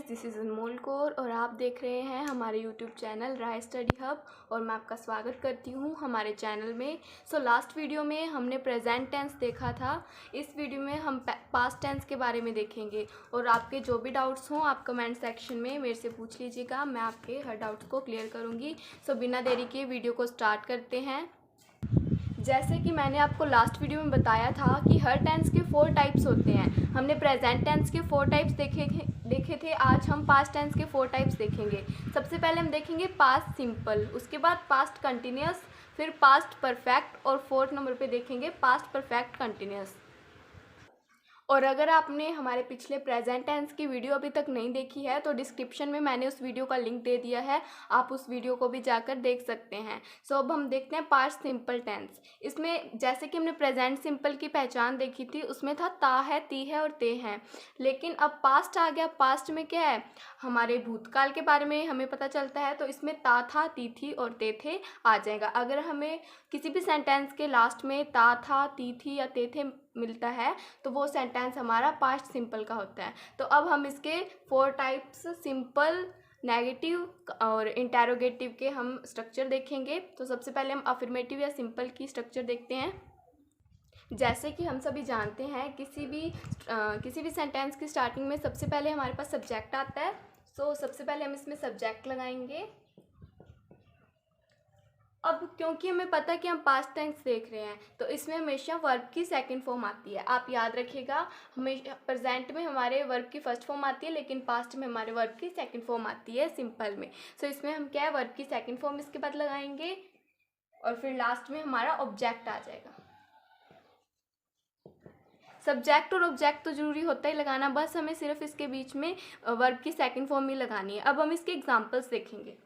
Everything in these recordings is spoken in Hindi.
दिस इज़ अनमोल कौर और आप देख रहे हैं हमारे यूट्यूब चैनल राय स्टडी हब और मैं आपका स्वागत करती हूं हमारे चैनल में। लास्ट वीडियो में हमने प्रेजेंट टेंस देखा था। इस वीडियो में हम पास्ट टेंस के बारे में देखेंगे और आपके जो भी डाउट्स हों आप कमेंट सेक्शन में मेरे से पूछ लीजिएगा, मैं आपके हर डाउट्स को क्लियर करूँगी। बिना देरी के वीडियो को स्टार्ट करते हैं। जैसे कि मैंने आपको लास्ट वीडियो में बताया था कि हर टेंस के 4 टाइप्स होते हैं। हमने प्रेजेंट टेंस के 4 टाइप्स देखे थे। आज हम पास्ट टेंस के 4 टाइप्स देखेंगे। सबसे पहले हम देखेंगे पास्ट सिंपल, उसके बाद पास्ट कंटिन्यूस, फिर पास्ट परफेक्ट और 4th नंबर पे देखेंगे पास्ट परफेक्ट कंटिन्यूस। और अगर आपने हमारे पिछले प्रेजेंट टेंस की वीडियो अभी तक नहीं देखी है तो डिस्क्रिप्शन में मैंने उस वीडियो का लिंक दे दिया है, आप उस वीडियो को भी जाकर देख सकते हैं। अब हम देखते हैं पास्ट सिंपल टेंस। इसमें जैसे कि हमने प्रेजेंट सिंपल की पहचान देखी थी, उसमें था ता है, ती है और ते हैं। लेकिन अब पास्ट आ गया। पास्ट में क्या है, हमारे भूतकाल के बारे में हमें पता चलता है, तो इसमें ता था, ती थी और ते थे आ जाएगा। अगर हमें किसी भी सेंटेंस के लास्ट में ता था, ती थी या ते थे मिलता है तो वो सेंटेंस हमारा पास्ट सिंपल का होता है। तो अब हम इसके 4 टाइप्स सिंपल, नेगेटिव और इंटेरोगेटिव के हम स्ट्रक्चर देखेंगे। तो सबसे पहले हम अफर्मेटिव या सिंपल की स्ट्रक्चर देखते हैं। जैसे कि हम सभी जानते हैं किसी भी सेंटेंस की स्टार्टिंग में सबसे पहले हमारे पास सब्जेक्ट आता है। सबसे पहले हम इसमें सब्जेक्ट लगाएंगे। अब क्योंकि हमें पता है कि हम पास्ट टेंस देख रहे हैं तो इसमें हमेशा वर्ब की सेकंड फॉर्म आती है। आप याद रखिएगा, हमेशा प्रेजेंट में हमारे वर्ब की फर्स्ट फॉर्म आती है लेकिन पास्ट में हमारे वर्ब की सेकंड फॉर्म आती है सिंपल में। इसमें हम क्या है, वर्ब की सेकंड फॉर्म इसके बाद लगाएंगे और फिर लास्ट में हमारा ऑब्जेक्ट आ जाएगा। सब्जेक्ट और ऑब्जेक्ट तो जरूरी होता ही लगाना, बस हमें सिर्फ इसके बीच में वर्ब की सेकंड फॉर्म ही लगानी है। अब हम इसके एग्जाम्पल्स देखेंगे।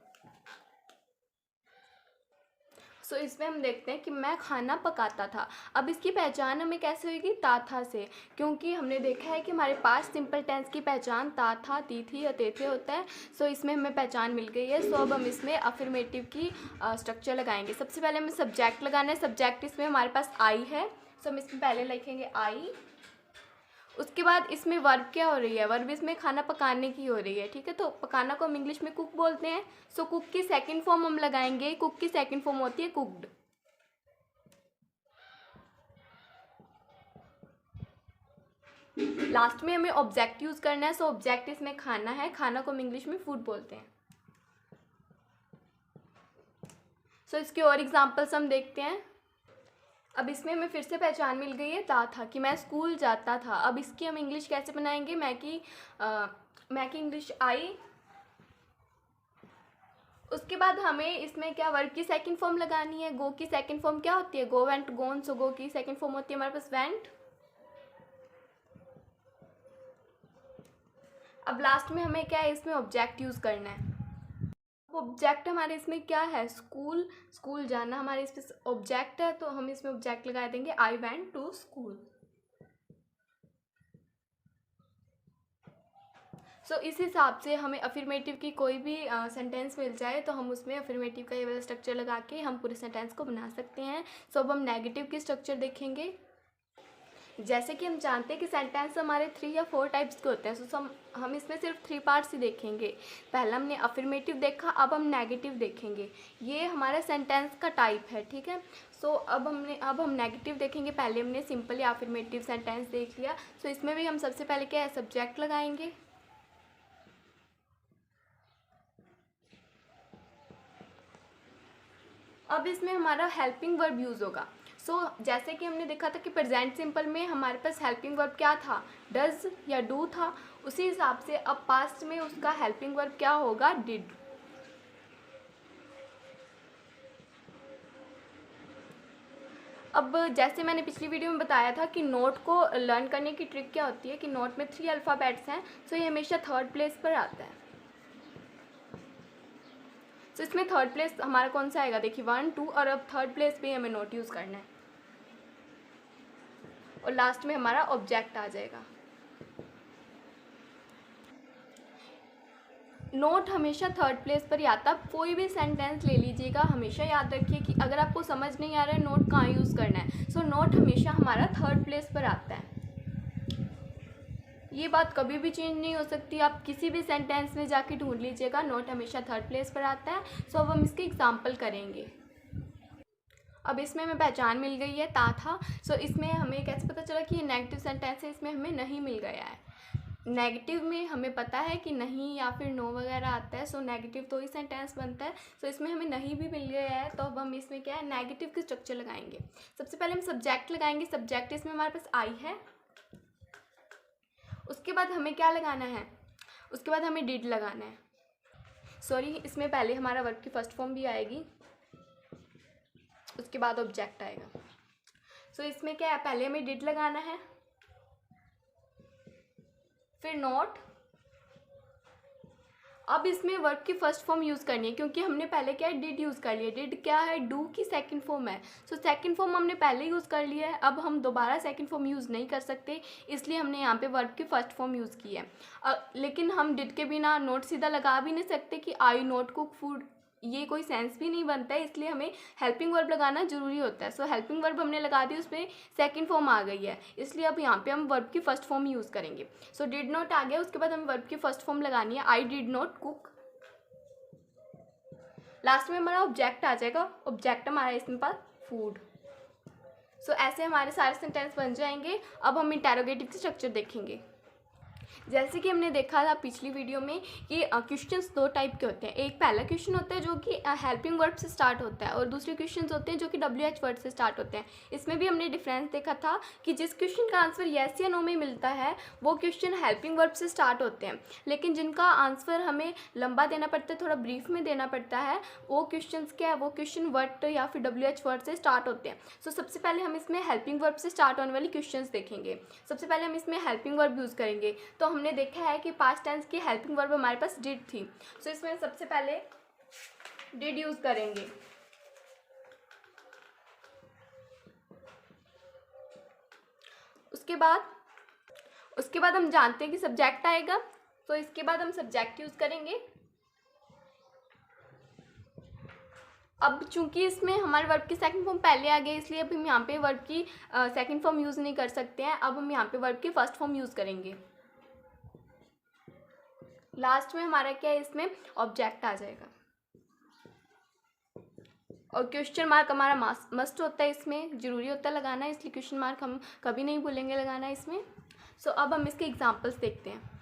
इसमें हम देखते हैं कि मैं खाना पकाता था। अब इसकी पहचान हमें कैसे होगी, ता था से, क्योंकि हमने देखा है कि हमारे पास सिंपल टेंस की पहचान ता था, ती थी या ते थे होता है। इसमें हमें पहचान मिल गई है। अब हम इसमें अफर्मेटिव की स्ट्रक्चर लगाएंगे। सबसे पहले हमें सब्जेक्ट लगाना है। सब्जेक्ट इसमें हमारे पास आई है, हम इसमें पहले लिखेंगे आई। उसके बाद इसमें वर्ब क्या हो रही है, वर्ब इसमें खाना पकाने की हो रही है, ठीक है। तो पकाना को हम इंग्लिश में कुक बोलते हैं। कुक की सेकंड फॉर्म हम लगाएंगे। कुक की सेकंड फॉर्म होती है कुक्ड। लास्ट में हमें ऑब्जेक्ट यूज करना है। ऑब्जेक्ट इसमें खाना है, खाना को हम इंग्लिश में फूड बोलते हैं। इसके और एग्जाम्पल्स हम देखते हैं। अब इसमें हमें फिर से पहचान मिल गई है ता था, कि मैं स्कूल जाता था। अब इसकी हम इंग्लिश कैसे बनाएंगे, मैं की इंग्लिश आई। उसके बाद हमें इसमें क्या वर्ब की सेकंड फॉर्म लगानी है। गो की सेकंड फॉर्म क्या होती है, गो, वेंट, गोन। गो की सेकंड फॉर्म होती है हमारे पास वेंट। अब लास्ट में हमें क्या है, इसमें ऑब्जेक्ट यूज करना है। ऑब्जेक्ट हमारे इसमें क्या है, स्कूल जाना हमारे इसमें ऑब्जेक्ट है, तो हम इसमें ऑब्जेक्ट लगा देंगे आई वेंट टू स्कूल। इस हिसाब से हमें अफर्मेटिव की कोई भी सेंटेंस मिल जाए तो हम उसमें अफर्मेटिव का ये वाला स्ट्रक्चर लगा के हम पूरे सेंटेंस को बना सकते हैं। अब हम नेगेटिव की स्ट्रक्चर देखेंगे। जैसे कि हम जानते हैं कि सेंटेंस हमारे 3 या 4 टाइप्स के होते हैं। हम इसमें सिर्फ 3 पार्ट्स ही देखेंगे। पहला हमने अफर्मेटिव देखा, अब हम नेगेटिव देखेंगे। ये हमारा सेंटेंस का टाइप है, ठीक है। अब हम नेगेटिव देखेंगे। पहले हमने सिंपल या अफर्मेटिव सेंटेंस देख लिया। इसमें भी हम सबसे पहले क्या है, सब्जेक्ट लगाएंगे। अब इसमें हमारा हेल्पिंग वर्ब यूज़ होगा। जैसे कि हमने देखा था कि प्रेजेंट सिंपल में हमारे पास हेल्पिंग वर्ब क्या था, डज या डू था। उसी हिसाब से अब पास्ट में उसका हेल्पिंग वर्ब क्या होगा, डिड। अब जैसे मैंने पिछली वीडियो में बताया था कि नोट को लर्न करने की ट्रिक क्या होती है कि नोट में 3 अल्फ़ाबेट्स हैं। ये हमेशा 3rd प्लेस पर आता है। इसमें 3rd प्लेस हमारा कौन सा आएगा, देखिए 1, 2, और अब 3rd प्लेस पे हमें नोट यूज़ करना है और लास्ट में हमारा ऑब्जेक्ट आ जाएगा। नोट हमेशा 3rd प्लेस पर ही आता है। कोई भी सेंटेंस ले लीजिएगा, हमेशा याद रखिए कि अगर आपको समझ नहीं आ रहा है नोट कहाँ यूज़ करना है, नोट हमेशा हमारा 3rd प्लेस पर आता है। ये बात कभी भी चेंज नहीं हो सकती। आप किसी भी सेंटेंस में जाके ढूंढ लीजिएगा, नॉट हमेशा थर्ड प्लेस पर आता है। सो अब हम इसके एग्जाम्पल करेंगे। अब इसमें हमें पहचान मिल गई है ता था। सो इसमें हमें कैसे पता चला कि ये नेगेटिव सेंटेंस है, इसमें हमें नहीं मिल गया है। नेगेटिव में हमें पता है कि नहीं या फिर नो वगैरह आता है, सो नेगेटिव तो ही सेंटेंस बनता है। सो इसमें हमें नहीं भी मिल गया है, तो अब हम इसमें क्या है, नेगेटिव की स्ट्रक्चर लगाएंगे। सबसे पहले हम सब्जेक्ट लगाएंगे। सब्जेक्ट इसमें हमारे पास आई है। उसके बाद हमें क्या लगाना है, उसके बाद हमें डिड लगाना है। सॉरी, इसमें पहले हमारा वर्ब की फर्स्ट फॉर्म भी आएगी, उसके बाद ऑब्जेक्ट आएगा। सो इसमें क्या है, पहले हमें डिड लगाना है, फिर नॉट। अब इसमें वर्ब की फर्स्ट फॉर्म यूज़ करनी है, क्योंकि हमने पहले क्या है, डिड यूज़ कर लिया। डिड क्या है, डू की सेकंड फॉर्म है। सो सेकंड फॉर्म हमने पहले यूज़ कर लिया है, अब हम दोबारा सेकंड फॉर्म यूज़ नहीं कर सकते, इसलिए हमने यहाँ पे वर्ब की फर्स्ट फॉर्म यूज़ की है। लेकिन हम डिड के बिना नॉट सीधा लगा भी नहीं सकते कि आई नॉट कुक फूड, ये कोई सेंस भी नहीं बनता है, इसलिए हमें हेल्पिंग वर्ब लगाना ज़रूरी होता है। सो हेल्पिंग वर्ब हमने लगा दी, उसमें सेकंड फॉर्म आ गई है, इसलिए अब यहाँ पे हम वर्ब की फर्स्ट फॉर्म यूज़ करेंगे। सो डिड नॉट आ गया, उसके बाद हमें वर्ब की फर्स्ट फॉर्म लगानी है, I did not cook. Last में हमारा ऑब्जेक्ट आ जाएगा, ऑब्जेक्ट हमारा इसमें पास फूड। सो ऐसे हमारे सारे सेंटेंस बन जाएंगे। अब हम इंटेरोगेटिव की स्ट्रक्चर देखेंगे। जैसे कि हमने देखा था पिछली वीडियो में कि क्वेश्चंस दो टाइप के होते हैं। एक पहला क्वेश्चन होता है जो कि हेल्पिंग वर्ब से स्टार्ट होता है, और दूसरे क्वेश्चंस होते हैं जो कि WH वर्ड से स्टार्ट होते हैं। इसमें भी हमने डिफरेंस देखा था कि जिस क्वेश्चन का आंसर येस या नो में मिलता है वो क्वेश्चन हेल्पिंग वर्ब से स्टार्ट होते हैं, लेकिन जिनका आंसर हमें लंबा देना पड़ता है, थोड़ा ब्रीफ में देना पड़ता है, वो क्वेश्चन क्या है, वो क्वेश्चन वर्ड या फिर WH वर्ड से स्टार्ट होते हैं। सो सबसे पहले हम इसमें हेल्पिंग वर्ब से स्टार्ट होने वाली क्वेश्चन देखेंगे। सबसे पहले हम इसमें हेल्पिंग वर्ब यूज़ करेंगे। तो हमने देखा है कि पास्ट टेंस की हेल्पिंग वर्ब हमारे पास डिड थी। सो इसमें सबसे पहले डिड यूज करेंगे। उसके बाद हम जानते हैं कि सब्जेक्ट आएगा, तो इसके बाद हम सब्जेक्ट यूज करेंगे। अब चूंकि इसमें हमारे वर्ब की सेकंड फॉर्म पहले आ गई, इसलिए अब हम यहाँ पे वर्ब की सेकंड फॉर्म यूज़ नहीं कर सकते हैं। अब हम यहाँ पे वर्ब की फर्स्ट फॉर्म यूज़ करेंगे। लास्ट में हमारा क्या है, इसमें ऑब्जेक्ट आ जाएगा, और क्वेश्चन मार्क हमारा मस्ट होता है, इसमें ज़रूरी होता है लगाना, इसलिए क्वेश्चन मार्क हम कभी नहीं भूलेंगे लगाना इसमें। सो अब हम इसके एग्जांपल्स देखते हैं।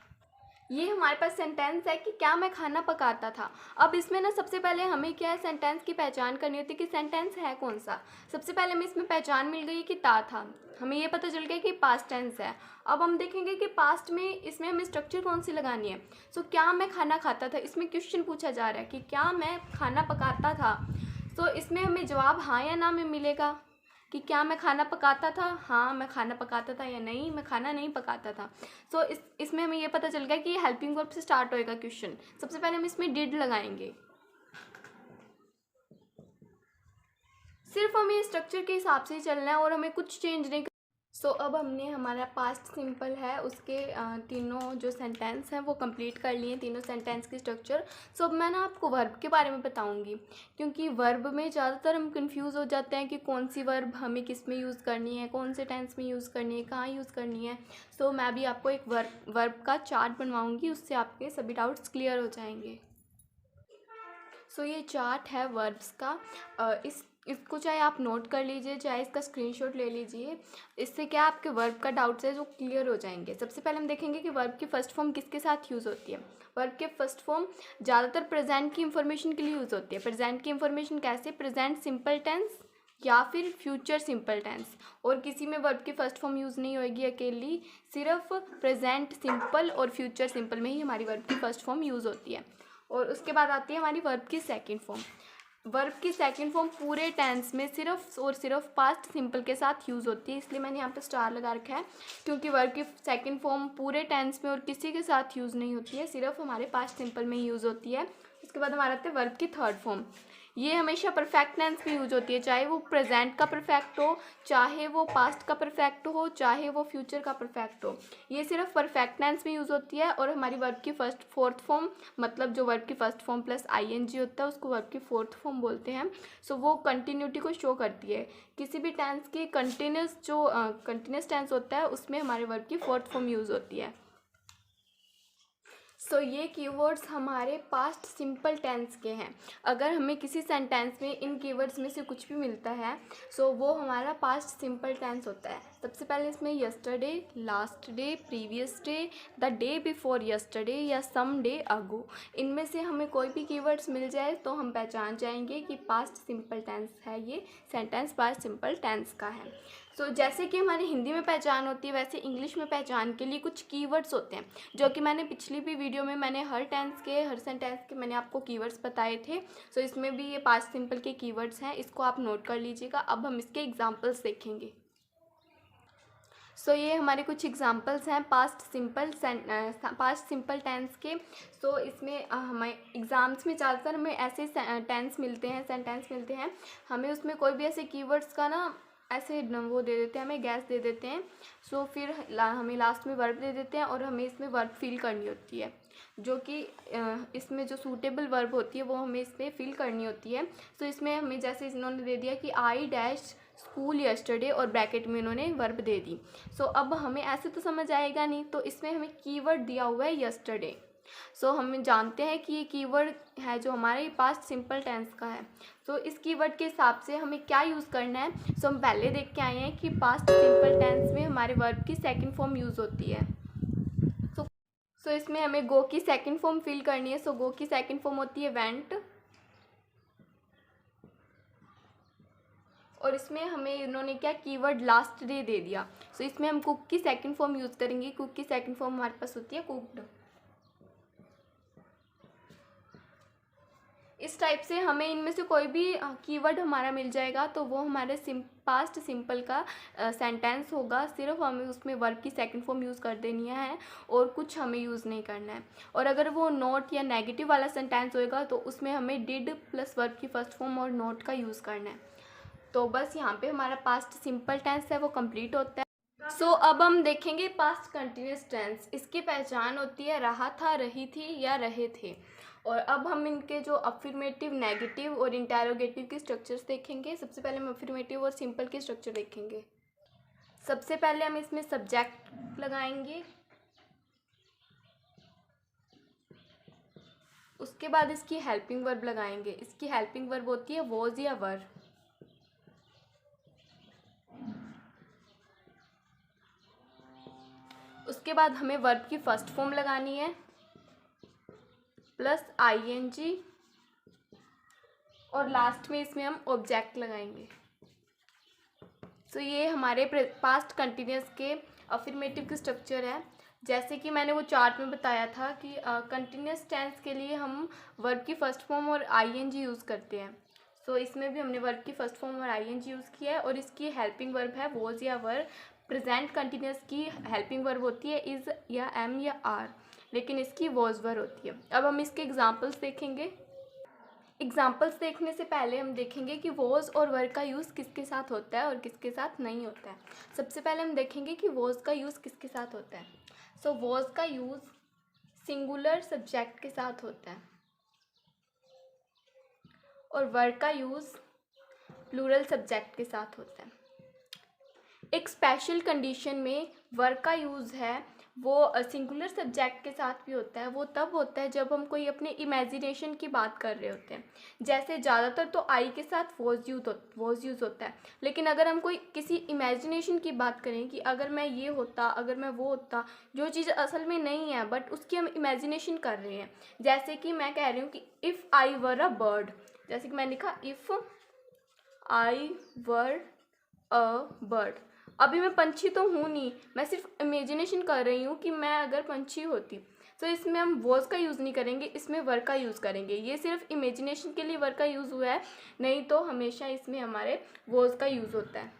ये हमारे पास सेंटेंस है कि क्या मैं खाना पकाता था। अब इसमें ना सबसे पहले हमें क्या है, सेंटेंस की पहचान करनी होती है कि सेंटेंस है कौन सा। सबसे पहले हमें इसमें पहचान मिल गई कि ता था, हमें ये पता चल गया कि पास्ट टेंस है। अब हम देखेंगे कि पास्ट में इसमें हमें स्ट्रक्चर कौन सी लगानी है। सो क्या मैं खाना खाता था, इसमें क्वेश्चन पूछा जा रहा है कि क्या मैं खाना पकाता था। सो इसमें हमें जवाब हाँ या ना में मिलेगा कि क्या मैं खाना पकाता था, हाँ मैं खाना पकाता था, या नहीं मैं खाना नहीं पकाता था। सो इसमें हमें ये पता चल गया कि हेल्पिंग वर्ब से स्टार्ट होएगा क्वेश्चन। सबसे पहले हम इसमें डिड लगाएंगे, सिर्फ हमें स्ट्रक्चर के हिसाब से ही चलना है और हमें कुछ चेंज नहीं। सो अब हमने हमारा पास्ट सिंपल है उसके तीनों जो सेंटेंस हैं वो कंप्लीट कर लिए, तीनों सेंटेंस की स्ट्रक्चर। सो अब मैं ना आपको वर्ब के बारे में बताऊंगी, क्योंकि वर्ब में ज़्यादातर हम कंफ्यूज हो जाते हैं कि कौन सी वर्ब हमें किस में यूज़ करनी है, कौन से टेंस में यूज़ करनी है, कहाँ यूज़ करनी है। सो मैं भी आपको एक वर्ब का चार्ट बनवाऊँगी, उससे आपके सभी डाउट्स क्लियर हो जाएंगे। सो ये चार्ट है वर्ब्स का। इसको चाहे आप नोट कर लीजिए, चाहे इसका स्क्रीनशॉट ले लीजिए, इससे क्या आपके वर्ब का डाउट्स है जो क्लियर हो जाएंगे। सबसे पहले हम देखेंगे कि वर्ब की फर्स्ट फॉर्म किसके साथ यूज़ होती है। वर्ब के फर्स्ट फॉर्म ज़्यादातर प्रेजेंट की इंफॉर्मेशन के लिए यूज़ होती है। प्रेजेंट की इंफॉर्मेशन कैसे, प्रेजेंट सिंपल टेंस या फिर फ्यूचर सिंपल टेंस, और किसी में वर्ब की फर्स्ट फॉर्म यूज़ नहीं होएगी अकेली, सिर्फ प्रेजेंट सिंपल और फ्यूचर सिंपल में ही हमारी वर्ब की फर्स्ट फॉर्म यूज़ होती है। और उसके बाद आती है हमारी वर्ब की सेकंड फॉर्म। वर्ब की सेकंड फॉर्म पूरे टेंस में सिर्फ और सिर्फ पास्ट सिंपल के साथ यूज़ होती है, इसलिए मैंने यहाँ पे स्टार लगा रखा है, क्योंकि वर्ब की सेकंड फॉर्म पूरे टेंस में और किसी के साथ यूज़ नहीं होती है, सिर्फ हमारे पास्ट सिंपल में ही यूज़ होती है। उसके बाद हमारा आता है वर्ब की थर्ड फॉर्म। ये हमेशा परफेक्ट टेंस में यूज होती है, चाहे वो प्रेजेंट का परफेक्ट हो, चाहे वो पास्ट का परफेक्ट हो, चाहे वो फ्यूचर का परफेक्ट हो, ये सिर्फ परफेक्ट टेंस में यूज़ होती है। और हमारी वर्ब की फोर्थ फॉर्म, मतलब जो वर्ब की फर्स्ट फॉर्म प्लस ING होता है उसको वर्ब की फोर्थ फॉर्म बोलते हैं। सो वो कंटिन्यूटी को शो करती है। किसी भी टेंस की कंटिन्यूस टेंस होता है उसमें हमारे वर्ब की फोर्थ फॉर्म यूज़ होती है। सो ये कीवर्ड्स हमारे पास्ट सिंपल टेंस के हैं। अगर हमें किसी सेंटेंस में इन कीवर्ड्स में से कुछ भी मिलता है सो वो हमारा पास्ट सिंपल टेंस होता है। सबसे पहले इसमें yesterday, last day, previous day, the day before yesterday या सम डे अगो, इनमें से हमें कोई भी कीवर्ड्स मिल जाए तो हम पहचान जाएंगे कि पास्ट सिंपल टेंस है, ये सेंटेंस पास्ट सिंपल टेंस का है। सो जैसे कि हमारी हिंदी में पहचान होती है वैसे इंग्लिश में पहचान के लिए कुछ कीवर्ड्स होते हैं, जो कि मैंने पिछली भी वीडियो में मैंने हर सेंटेंस के मैंने आपको कीवर्ड्स बताए थे। सो इसमें भी ये पास्ट सिंपल के कीवर्ड्स हैं, इसको आप नोट कर लीजिएगा। अब हम इसके एग्जांपल्स देखेंगे। सो ये हमारे कुछ एग्जांपल्स हैं पास्ट सिंपल टेंस के। सो इसमें हमें एग्ज़ाम्स में ज़्यादातर हमें ऐसे सेंटेंस मिलते हैं, हमें उसमें कोई भी ऐसे कीवर्ड्स का ना ऐसे वो दे देते हैं, हमें गैस दे देते हैं। सो फिर हमें लास्ट में वर्ब दे देते हैं और हमें इसमें वर्ब फिल करनी होती है, जो कि इसमें जो सूटेबल वर्ब होती है वो हमें इसमें फिल करनी होती है। सो इसमें हमें जैसे इन्होंने दे दिया कि आई डैश स्कूल यस्टरडे और ब्रैकेट में इन्होंने वर्ब दे दी। सो अब हमें ऐसे तो समझ आएगा नहीं, तो इसमें हमें कीवर्ड दिया हुआ है यस्टरडे। सो हम जानते हैं कि ये कीवर्ड है जो हमारे पास्ट सिंपल टेंस का है। सो इस कीवर्ड के हिसाब से हमें क्या यूज़ करना है। सो हम पहले देख के आए हैं कि पास्ट सिंपल टेंस में हमारे वर्ब की सेकंड फॉर्म यूज़ होती है। सो इसमें हमें गो की सेकंड फॉर्म फिल करनी है। सो गो की सेकंड फॉर्म होती है वेंट, और इसमें हमें इन्होंने क्या कीवर्ड लास्ट डे दे दिया। सो इसमें हम कुक की सेकंड फॉर्म यूज़ करेंगे। कुक की सेकंड फॉर्म हमारे पास होती है कुक्ड। इस टाइप से हमें इनमें से कोई भी कीवर्ड हमारा मिल जाएगा तो वो हमारे पास्ट सिंपल का सेंटेंस होगा। सिर्फ हमें उसमें वर्ब की सेकंड फॉर्म यूज़ कर देनी है और कुछ हमें यूज़ नहीं करना है। और अगर वो नॉट या नेगेटिव वाला सेंटेंस होएगा तो उसमें हमें डिड प्लस वर्ब की फर्स्ट फॉर्म और नॉट का यूज़ करना है। तो बस यहाँ पे हमारा पास्ट सिंपल टेंस है वो कंप्लीट होता है। सो अब हम देखेंगे पास्ट कंटिन्यूस टेंस। इसकी पहचान होती है रहा था, रही थी या रहे थे। और अब हम इनके जो अफर्मेटिव, नेगेटिव और इंटेरोगेटिव के स्ट्रक्चर्स देखेंगे। सबसे पहले हम अफर्मेटिव और सिंपल के स्ट्रक्चर देखेंगे। सबसे पहले हम इसमें सब्जेक्ट लगाएंगे, उसके बाद इसकी हेल्पिंग वर्ब लगाएंगे। इसकी हेल्पिंग वर्ब होती है वॉज या वर। उसके बाद हमें वर्ब की फर्स्ट फॉर्म लगानी है प्लस आईएनजी, और लास्ट में इसमें हम ऑब्जेक्ट लगाएंगे। सो ये हमारे पास्ट कंटिन्यूस के अफर्मेटिव के स्ट्रक्चर है। जैसे कि मैंने वो चार्ट में बताया था कि कंटिन्यूस टेंस के लिए हम वर्ब की फर्स्ट फॉर्म और आईएनजी यूज़ करते हैं। सो इसमें भी हमने वर्ब की फर्स्ट फॉर्म और आईएनजी यूज़ किया है। और इसकी हेल्पिंग वर्ब है वॉज या वर। प्रेजेंट कंटिन्यूस की हेल्पिंग वर्ब होती है इज़ या एम या आर, लेकिन इसकी वॉज वर होती है। अब हम इसके एग्जाम्पल्स देखेंगे। एग्जाम्पल्स देखने से पहले हम देखेंगे कि वॉज और वर का यूज़ किसके साथ होता है और किसके साथ नहीं होता है। सबसे पहले हम देखेंगे कि वॉज का यूज़ किसके साथ होता है। सो वॉज का यूज़ सिंगुलर सब्जेक्ट के साथ होता है और वर का यूज़ प्लूरल सब्जेक्ट के साथ होता है। एक स्पेशल कंडीशन में वर का यूज़ है वो सिंगुलर सब्जेक्ट के साथ भी होता है। वो तब होता है जब हम कोई अपने इमेजिनेशन की बात कर रहे होते हैं। जैसे ज़्यादातर तो आई के साथ वॉज यूज़ होता है, लेकिन अगर हम कोई किसी इमेजिनेशन की बात करें कि अगर मैं ये होता, अगर मैं वो होता, जो चीज़ असल में नहीं है बट उसकी हम इमेजिनेशन कर रहे हैं। जैसे कि मैं कह रही हूँ कि if I were a bird, जैसे कि मैंने लिखा if I were a bird. अभी मैं पंछी तो हूँ नहीं, मैं सिर्फ इमेजिनेशन कर रही हूँ कि मैं अगर पंछी होती। तो इसमें हम वॉज का यूज़ नहीं करेंगे, इसमें वर का यूज़ करेंगे। ये सिर्फ इमेजिनेशन के लिए वर का यूज़ हुआ है, नहीं तो हमेशा इसमें हमारे वॉज का यूज़ होता है।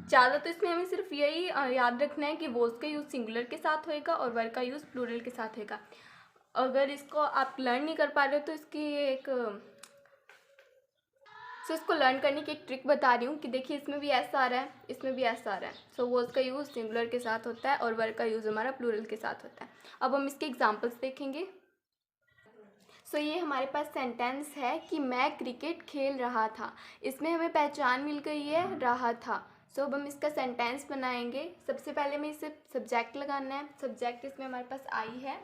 ज़्यादा तो इसमें हमें सिर्फ यही याद रखना है कि वॉज का यूज़ सिंगुलर के साथ होएगा और वर का यूज़ प्लूरल के साथ होएगा। अगर इसको आप लर्न नहीं कर पा रहे हो तो इसकी एक इसको लर्न करने की एक ट्रिक बता रही हूँ कि देखिए इसमें भी एस आ रहा है, इसमें भी एस आ रहा है। सो वॉज का यूज़ सिंगुलर के साथ होता है और वर का यूज़ हमारा प्लूरल के साथ होता है। अब हम इसके एग्जांपल्स देखेंगे। सो ये हमारे पास सेंटेंस है कि मैं क्रिकेट खेल रहा था। इसमें हमें पहचान मिल गई है रहा था। सो अब हम इसका सेंटेंस बनाएंगे। सबसे पहले हमें इसे सब्जेक्ट लगाना है। सब्जेक्ट इसमें हमारे पास आई है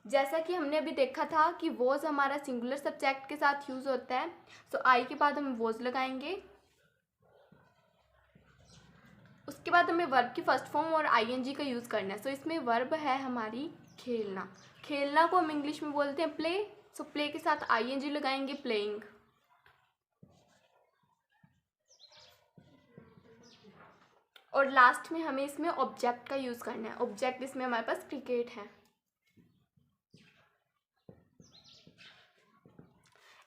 जैसा कि हमने अभी देखा था कि वॉज हमारा सिंगुलर सब्जेक्ट के साथ यूज़ होता है, सो आई के बाद हम वॉज लगाएंगे। उसके बाद हमें वर्ब की फर्स्ट फॉर्म और आईएनजी का यूज़ करना है। सो इसमें वर्ब है हमारी खेलना। खेलना को हम इंग्लिश में बोलते हैं प्ले। सो प्ले के साथ आईएनजी लगाएंगे, प्लेइंग। और लास्ट में हमें इसमें ऑब्जेक्ट का यूज़ करना है। ऑब्जेक्ट इसमें हमारे पास क्रिकेट है।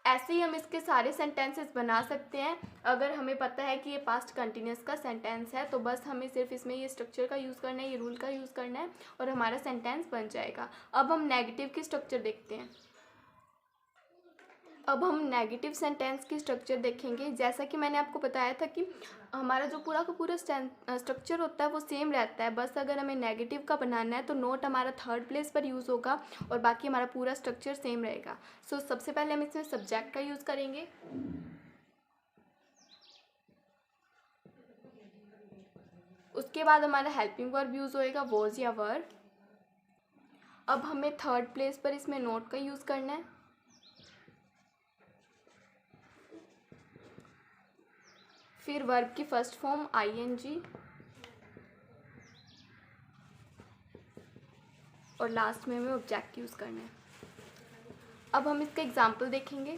ऐसे ही हम इसके सारे सेंटेंसेस बना सकते हैं। अगर हमें पता है कि ये पास्ट कंटिन्यूस का सेंटेंस है तो बस हमें सिर्फ इसमें ये स्ट्रक्चर का यूज़ करना है, ये रूल का यूज़ करना है और हमारा सेंटेंस बन जाएगा। अब हम नेगेटिव की स्ट्रक्चर देखते हैं। अब हम नेगेटिव सेंटेंस की स्ट्रक्चर देखेंगे। जैसा कि मैंने आपको बताया था कि हमारा जो पूरा का पूरा स्ट्रक्चर होता है वो सेम रहता है, बस अगर हमें नेगेटिव का बनाना है तो नोट हमारा थर्ड प्लेस पर यूज़ होगा और बाकी हमारा पूरा स्ट्रक्चर सेम रहेगा। सो सबसे पहले हम इसमें सब्जेक्ट का यूज़ करेंगे। उसके बाद हमारा हेल्पिंग वर्ब यूज़ होएगा, वॉज या वर। अब हमें थर्ड प्लेस पर इसमें नोट का यूज़ करना है। फिर वर्ब की फर्स्ट फॉर्म आईएनजी और लास्ट में हमें ऑब्जेक्ट यूज़ करना है। अब हम इसका एग्जाम्पल देखेंगे।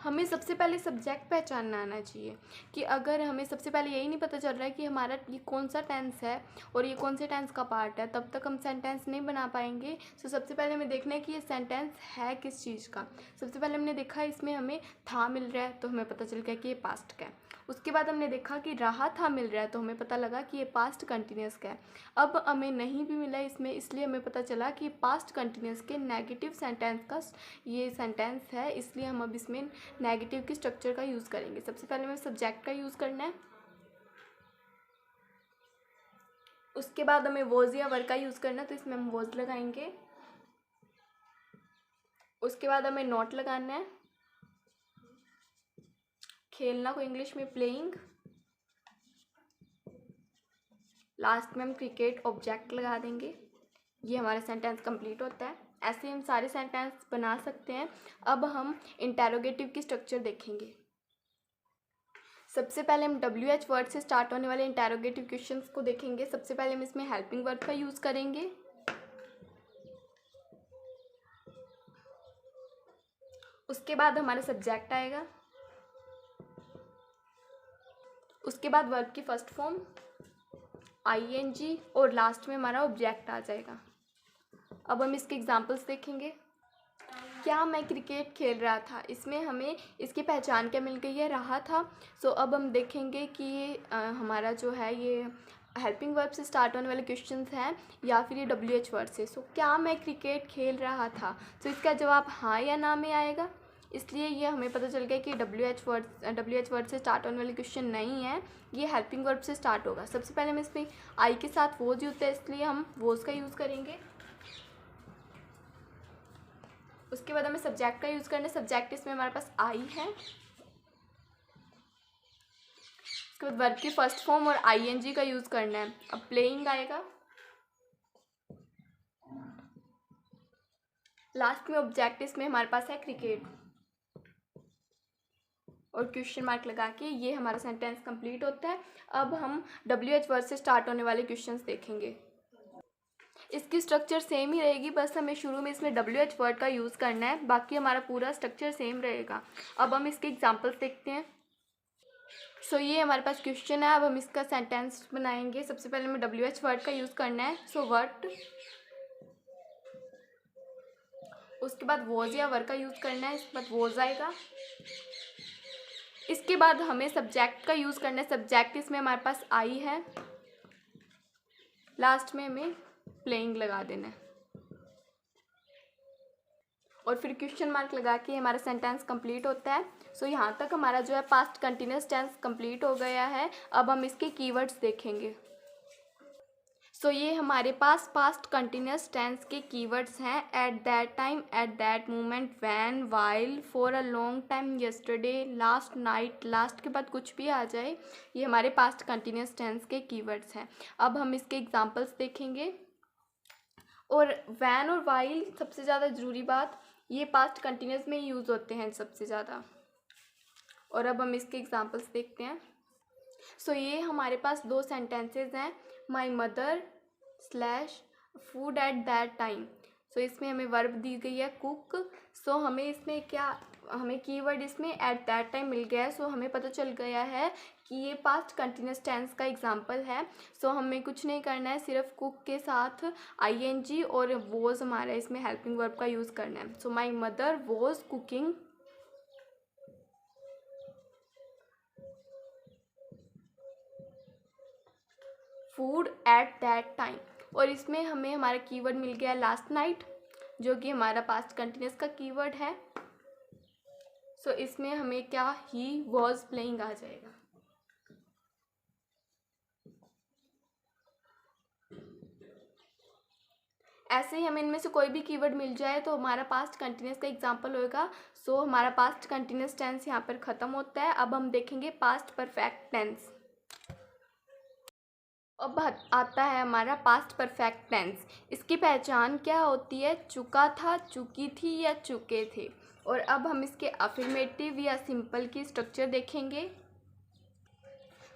हमें सबसे पहले सब्जेक्ट पहचानना आना चाहिए कि अगर हमें सबसे पहले यही नहीं पता चल रहा है कि हमारा ये कौन सा टेंस है और ये कौन से टेंस का पार्ट है, तब तक हम सेंटेंस नहीं बना पाएंगे। सो सबसे पहले हमें देखना है कि ये सेंटेंस है किस चीज़ का। सबसे पहले हमने देखा इसमें हमें था मिल रहा है तो हमें पता चल गया कि ये पास्ट का है। उसके बाद हमने देखा कि रहा था मिल रहा है तो हमें पता लगा कि ये पास्ट कंटिन्यूस का है। अब हमें नहीं भी मिला इसमें, इसलिए हमें पता चला कि पास्ट कंटिन्यूस के नेगेटिव सेंटेंस का ये सेंटेंस है, इसलिए हम अब इसमें नेगेटिव की स्ट्रक्चर का यूज़ करेंगे। सबसे पहले हमें सब्जेक्ट का यूज़ करना है। उसके बाद हमें वॉज या वर का यूज़ करना है तो इसमें हम वॉज लगाएंगे। उसके बाद हमें नॉट लगाना है। खेलना को इंग्लिश में प्लेइंग। लास्ट में हम क्रिकेट ऑब्जेक्ट लगा देंगे। ये हमारा सेंटेंस कंप्लीट होता है। ऐसे हम सारे सेंटेंस बना सकते हैं। अब हम इंटेरोगेटिव की स्ट्रक्चर देखेंगे। सबसे पहले हम WH वर्ड से स्टार्ट होने वाले इंटेरोगेटिव क्वेश्चंस को देखेंगे। सबसे पहले हम इसमें हेल्पिंग वर्ब का यूज़ करेंगे। उसके बाद हमारा सब्जेक्ट आएगा। उसके बाद वर्ब की फर्स्ट फॉर्म ING और लास्ट में हमारा ऑब्जेक्ट आ जाएगा। अब हम इसके एग्जांपल्स देखेंगे। क्या मैं क्रिकेट खेल रहा था, इसमें हमें इसकी पहचान क्या मिल गई है, रहा था। सो अब हम देखेंगे कि ये हमारा जो है ये हेल्पिंग वर्ब से स्टार्ट होने वाले क्वेश्चंस हैं या फिर ये WH वर्ड से। सो क्या मैं क्रिकेट खेल रहा था, तो इसका जवाब हाँ या ना में आएगा। इसलिए ये हमें पता चल गया कि WH वर्ड से स्टार्ट होने वाले क्वेश्चन नहीं है, ये हेल्पिंग वर्ब से स्टार्ट होगा। सबसे पहले हम इसमें आई के साथ वोज यूज़ है, इसलिए हम वोज का यूज़ करेंगे। उसके बाद हमें सब्जेक्ट का यूज़ करना है। सब्जेक्ट इसमें हमारे पास आई है। उसके बाद वर्ब की फर्स्ट फॉर्म और ING का यूज़ करना है। अब प्लेइंग आएगा। लास्ट में ऑब्जेक्ट इसमें हमारे पास है क्रिकेट और क्वेश्चन मार्क लगा के ये हमारा सेंटेंस कंप्लीट होता है। अब हम WH वर्ड से स्टार्ट होने वाले क्वेश्चंस देखेंगे। इसकी स्ट्रक्चर सेम ही रहेगी, बस हमें शुरू में इसमें WH वर्ड का यूज़ करना है, बाकी हमारा पूरा स्ट्रक्चर सेम रहेगा। अब हम इसके एग्जांपल्स देखते हैं। सो ये हमारे पास क्वेश्चन है। अब हम इसका सेंटेंस बनाएंगे। सबसे पहले हमें WH वर्ड का यूज़ करना है। So what. उसके बाद वॉज या वर का यूज़ करना है। इसके बाद वॉज आएगा। इसके बाद हमें सब्जेक्ट का यूज़ करना है। सब्जेक्ट इसमें हमारे पास आई है। लास्ट में हमें प्लेइंग लगा देना है और फिर क्वेश्चन मार्क लगा के हमारा सेंटेंस कंप्लीट होता है। सो यहाँ तक हमारा जो है पास्ट कंटिन्यूस टेंस कंप्लीट हो गया है। अब हम इसके कीवर्ड्स देखेंगे। सो ये हमारे पास पास्ट कंटिन्यूस टेंस के कीवर्ड्स हैं। Eight that time, at that moment, when, while, for a long time, yesterday, last night. Last के बाद कुछ भी आ जाए, ये हमारे पास्ट कंटिन्यूस टेंस के कीवर्ड्स हैं। अब हम इसके एग्जांपल्स देखेंगे। और वैन और वाइल सबसे ज़्यादा ज़रूरी बात, ये पास्ट कंटिन्यूस में यूज़ होते हैं सबसे ज़्यादा। और अब हम इसके एग्जांपल्स देखते हैं। सो ये हमारे पास दो सेंटेंसेस हैं, my mother slash food at that time. So इसमें हमें वर्ब दी गई है कुक। सो हमें इसमें क्या, हमें कीवर्ड इसमें एट दैट टाइम मिल गया है। सो हमें पता चल गया है कि ये पास्ट कंटिन्यूस टेंस का एग्जांपल है। सो हमें कुछ नहीं करना है, सिर्फ कुक के साथ आईएनजी और वॉज हमारा इसमें हेल्पिंग वर्ब का यूज़ करना है। So my mother was cooking food at that time. और इसमें हमें हमारा कीवर्ड मिल गया लास्ट नाइट, जो कि हमारा पास्ट कंटिन्यूस का कीवर्ड है। सो इसमें हमें क्या, ही वॉज प्लेइंग आ जाएगा। ऐसे ही हमें इनमें से कोई भी कीवर्ड मिल जाए तो हमारा पास्ट कंटिन्यूस का एग्जांपल होगा। सो हमारा पास्ट कंटिन्यूस टेंस यहाँ पर ख़त्म होता है। अब हम देखेंगे पास्ट परफेक्ट टेंस। अब आता है हमारा पास्ट परफेक्ट टेंस। इसकी पहचान क्या होती है, चुका था, चुकी थी या चुके थे। और अब हम इसके अफर्मेटिव या सिंपल की स्ट्रक्चर देखेंगे।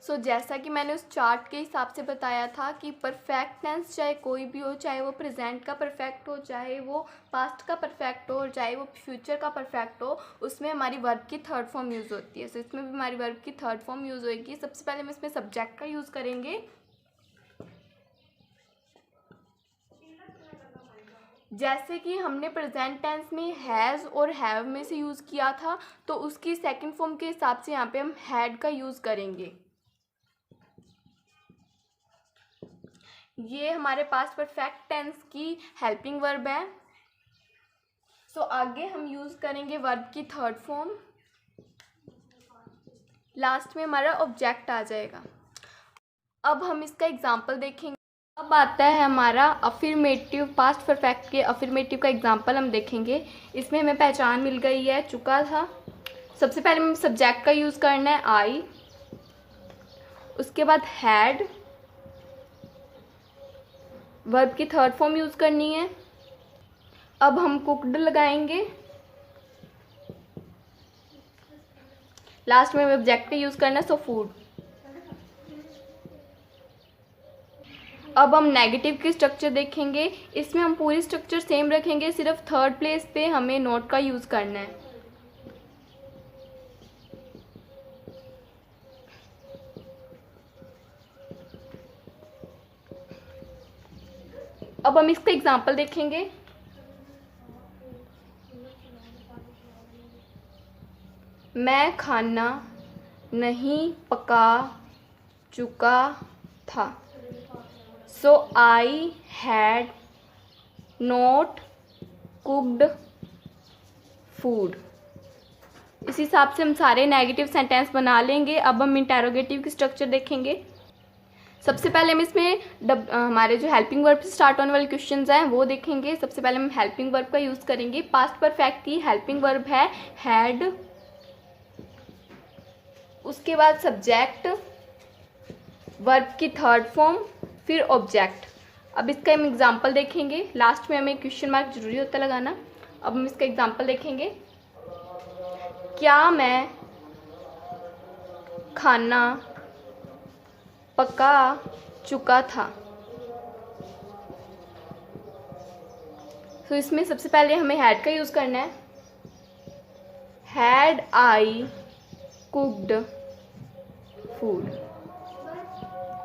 सो जैसा कि मैंने उस चार्ट के हिसाब से बताया था कि परफेक्ट टेंस चाहे कोई भी हो, चाहे वो प्रेजेंट का परफेक्ट हो, चाहे वो पास्ट का परफेक्ट हो, और चाहे वो फ्यूचर का परफेक्ट हो, उसमें हमारी वर्ब की थर्ड फॉर्म यूज़ होती है। सो इसमें भी हमारी वर्ब की थर्ड फॉर्म यूज़ होगी। सबसे पहले हम इसमें सब्जेक्ट का यूज़ करेंगे। जैसे कि हमने प्रेजेंट टेंस में हैज़ और हैव में से यूज़ किया था, तो उसकी सेकंड फॉर्म के हिसाब से यहाँ पे हम हैड का यूज़ करेंगे। ये हमारे पास परफेक्ट टेंस की हेल्पिंग वर्ब है। सो आगे हम यूज़ करेंगे वर्ब की थर्ड फॉर्म। लास्ट में हमारा ऑब्जेक्ट आ जाएगा। अब हम इसका एग्जाम्पल देखेंगे। अब आता है हमारा अफर्मेटिव, पास्ट परफेक्ट के अफर्मेटिव का एग्जांपल हम देखेंगे। इसमें हमें पहचान मिल गई है, चुका था। सबसे पहले हमें सब्जेक्ट का यूज़ करना है आई, उसके बाद हैड, वर्ब की थर्ड फॉर्म यूज़ करनी है। अब हम कुक्ड लगाएंगे। लास्ट में हमें ऑब्जेक्ट का यूज़ करना है, सो फूड। अब हम नेगेटिव की स्ट्रक्चर देखेंगे। इसमें हम पूरी स्ट्रक्चर सेम रखेंगे, सिर्फ थर्ड प्लेस पे हमें नोट का यूज़ करना है। अब हम इसका एग्जांपल देखेंगे। मैं खाना नहीं पका चुका था। So I had not cooked food. इस हिसाब से हम सारे नेगेटिव सेंटेंस बना लेंगे। अब हम इंटेरोगेटिव की स्ट्रक्चर देखेंगे। सबसे पहले हम इसमें हमारे जो हेल्पिंग वर्ब से स्टार्ट होने वाले क्वेश्चंस हैं वो देखेंगे। सबसे पहले हम हेल्पिंग वर्ब का यूज़ करेंगे। पास्ट परफेक्ट की हेल्पिंग वर्ब है हैड, उसके बाद सब्जेक्ट, वर्ब की थर्ड फॉर्म, फिर ऑब्जेक्ट। अब इसका हम एग्जांपल देखेंगे। लास्ट में हमें क्वेश्चन मार्क जरूरी होता है लगाना। अब हम इसका एग्जांपल देखेंगे। क्या मैं खाना पका चुका था। तो इसमें सबसे पहले हमें हैड का यूज़ करना है। Had I cooked food.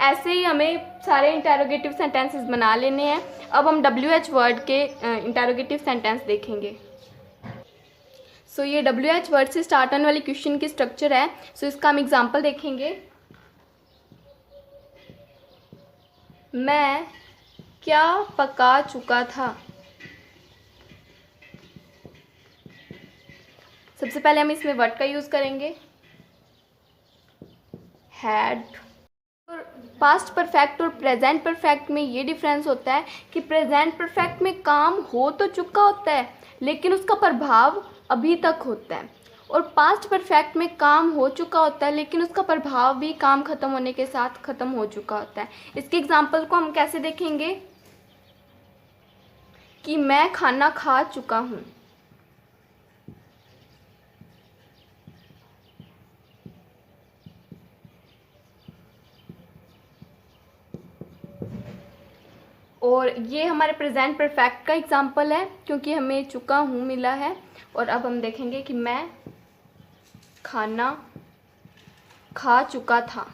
ऐसे ही हमें सारे इंटेरोगेटिव सेंटेंसेस बना लेने हैं। अब हम WH वर्ड के इंटेरोगेटिव सेंटेंस देखेंगे। सो ये WH वर्ड से स्टार्ट होने वाली क्वेश्चन की स्ट्रक्चर है। सो इसका हम एग्जांपल देखेंगे। मैं क्या पका चुका था। सबसे पहले हम इसमें वर्ड का यूज़ करेंगे हैड। पास्ट परफेक्ट और प्रेजेंट परफेक्ट में ये डिफरेंस होता है कि प्रेजेंट परफेक्ट में काम हो तो चुका होता है लेकिन उसका प्रभाव अभी तक होता है, और पास्ट परफेक्ट में काम हो चुका होता है लेकिन उसका प्रभाव भी काम खत्म होने के साथ खत्म हो चुका होता है। इसके एग्जाम्पल को हम कैसे देखेंगे। कि मैं खाना खा चुका हूँ। और ये हमारे प्रेजेंट परफेक्ट का एग्जाम्पल है क्योंकि हमें चुका हूँ मिला है। और अब हम देखेंगे कि मैं खाना खा चुका था।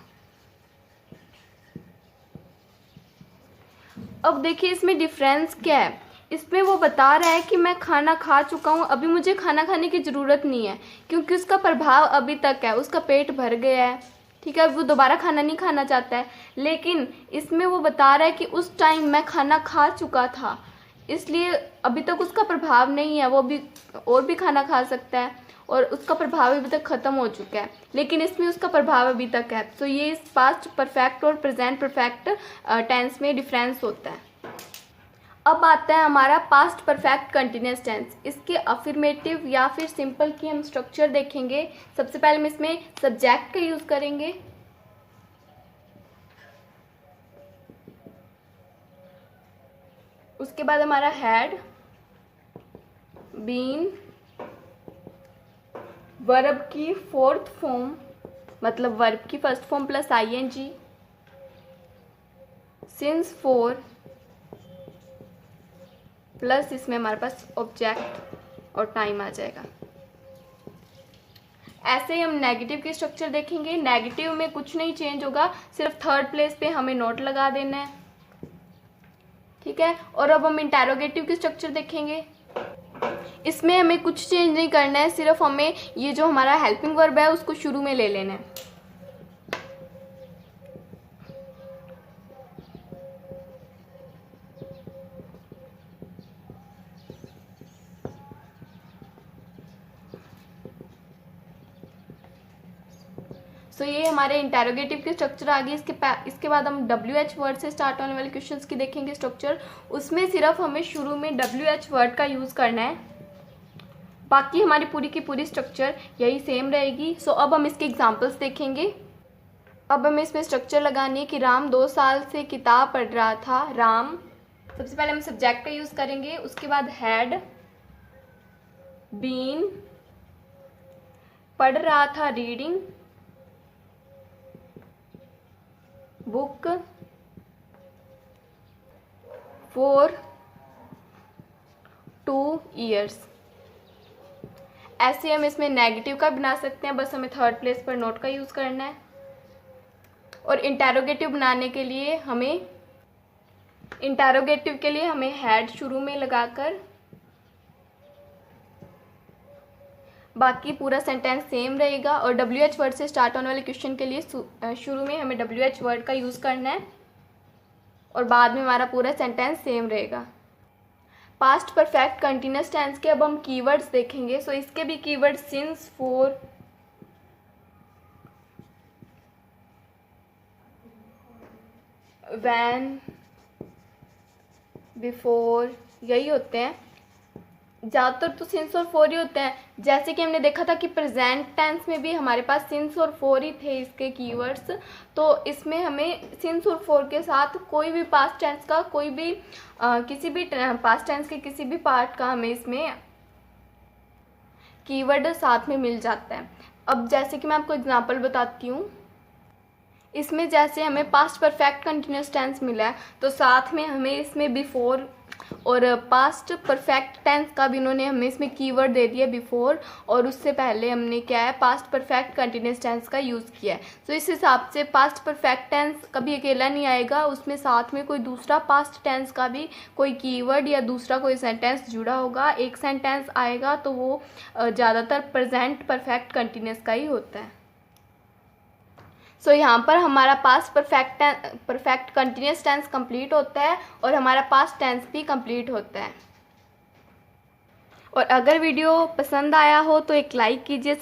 अब देखिए इसमें डिफरेंस क्या है। इसमें वो बता रहा है कि मैं खाना खा चुका हूँ, अभी मुझे खाना खाने की ज़रूरत नहीं है क्योंकि उसका प्रभाव अभी तक है, उसका पेट भर गया है, ठीक है, वो दोबारा खाना नहीं खाना चाहता है। लेकिन इसमें वो बता रहा है कि उस टाइम मैं खाना खा चुका था, इसलिए अभी तक उसका प्रभाव नहीं है, वो भी और भी खाना खा सकता है और उसका प्रभाव अभी तक ख़त्म हो चुका है, लेकिन इसमें उसका प्रभाव अभी तक है। तो ये इस पास्ट परफेक्ट और प्रेजेंट परफेक्ट टेंस में डिफरेंस होता है। अब आता है हमारा पास्ट परफेक्ट कंटिन्यूअस टेंस। इसके अफर्मेटिव या फिर सिंपल की हम स्ट्रक्चर देखेंगे। सबसे पहले हम इसमें सब्जेक्ट का यूज़ करेंगे, उसके बाद हमारा हैड, बीन, वर्ब की फोर्थ फॉर्म मतलब वर्ब की first form plus ing, since four plus इसमें हमारे पास ऑब्जेक्ट और टाइम आ जाएगा। ऐसे ही हम नेगेटिव के स्ट्रक्चर देखेंगे। नेगेटिव में कुछ नहीं चेंज होगा, सिर्फ थर्ड प्लेस पे हमें नोट लगा देना है, ठीक है। और अब हम इंटेरोगेटिव के स्ट्रक्चर देखेंगे। इसमें हमें कुछ चेंज नहीं करना है, सिर्फ हमें ये जो हमारा हेल्पिंग वर्ब है उसको शुरू में ले लेना है। तो ये हमारे इंटेरोगेटिव के स्ट्रक्चर आ गए। इसके बाद हम WH वर्ड से स्टार्ट होने वाले क्वेश्चंस की देखेंगे स्ट्रक्चर। उसमें सिर्फ हमें शुरू में WH वर्ड का यूज़ करना है, बाकी हमारी पूरी की पूरी स्ट्रक्चर यही सेम रहेगी। सो अब हम इसके एग्जांपल्स देखेंगे। अब हमें इसमें स्ट्रक्चर लगानी है कि राम 2 साल से किताब पढ़ रहा था। राम, सबसे पहले हम सब्जेक्ट का यूज़ करेंगे, उसके बाद हैड बीन, पढ़ रहा था रीडिंग, बुक, फॉर 2 years। ऐसे हम इसमें नेगेटिव का बना सकते हैं, बस हमें थर्ड प्लेस पर नोट का यूज़ करना है। और इंटेरोगेटिव बनाने के लिए हमें हैड शुरू में लगाकर बाकी पूरा सेंटेंस सेम रहेगा। और WH वर्ड से स्टार्ट होने वाले क्वेश्चन के लिए शुरू में हमें WH वर्ड का यूज़ करना है और बाद में हमारा पूरा सेंटेंस सेम रहेगा। पास्ट परफेक्ट कंटिन्यूअस टेंस के अब हम कीवर्ड्स देखेंगे। सो इसके भी keyword since, for, when, before यही होते हैं। ज़्यादातर तो सिंस और फॉर ही होते हैं। जैसे कि हमने देखा था कि प्रेजेंट टेंस में भी हमारे पास सिंस और फॉर ही थे इसके कीवर्ड्स। तो इसमें हमें सिंस और फॉर के साथ कोई भी पास्ट टेंस का किसी भी पास्ट टेंस के किसी भी पार्ट का हमें इसमें कीवर्ड साथ में मिल जाता है। अब जैसे कि मैं आपको एग्जांपल बताती हूँ। इसमें जैसे हमें पास्ट परफेक्ट कंटिन्यूअस टेंस मिला है तो साथ में हमें इसमें बिफोर और पास्ट परफेक्ट टेंस का भी इन्होंने हमें इसमें कीवर्ड दे दिया बिफोर, और उससे पहले हमने क्या है पास्ट परफेक्ट कंटिन्यूअस टेंस का यूज़ किया है। तो इस हिसाब से पास्ट परफेक्ट टेंस कभी अकेला नहीं आएगा, उसमें साथ में कोई दूसरा पास्ट टेंस का भी कोई कीवर्ड या दूसरा कोई सेंटेंस जुड़ा होगा। एक सेंटेंस आएगा तो वो ज़्यादातर प्रेजेंट परफेक्ट कंटिन्यूअस का ही होता है। सो यहाँ पर हमारा past perfect continuous tense complete होता है और हमारा पास्ट टेंस भी कंप्लीट होता है। और अगर वीडियो पसंद आया हो तो एक लाइक कीजिए,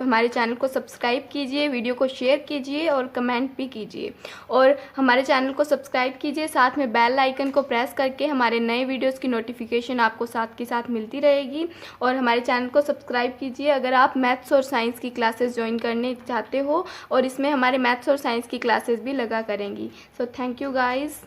हमारे चैनल को सब्सक्राइब कीजिए, वीडियो को शेयर कीजिए और कमेंट भी कीजिए। और हमारे चैनल को सब्सक्राइब कीजिए, साथ में बेल आइकन को प्रेस करके हमारे नए वीडियोस की नोटिफिकेशन आपको साथ के साथ मिलती रहेगी। और हमारे चैनल को सब्सक्राइब कीजिए अगर आप मैथ्स और साइंस की क्लासेस ज्वाइन करने चाहते हो, और इसमें हमारे मैथ्स और साइंस की क्लासेस भी लगा करेंगी। So thank you guys.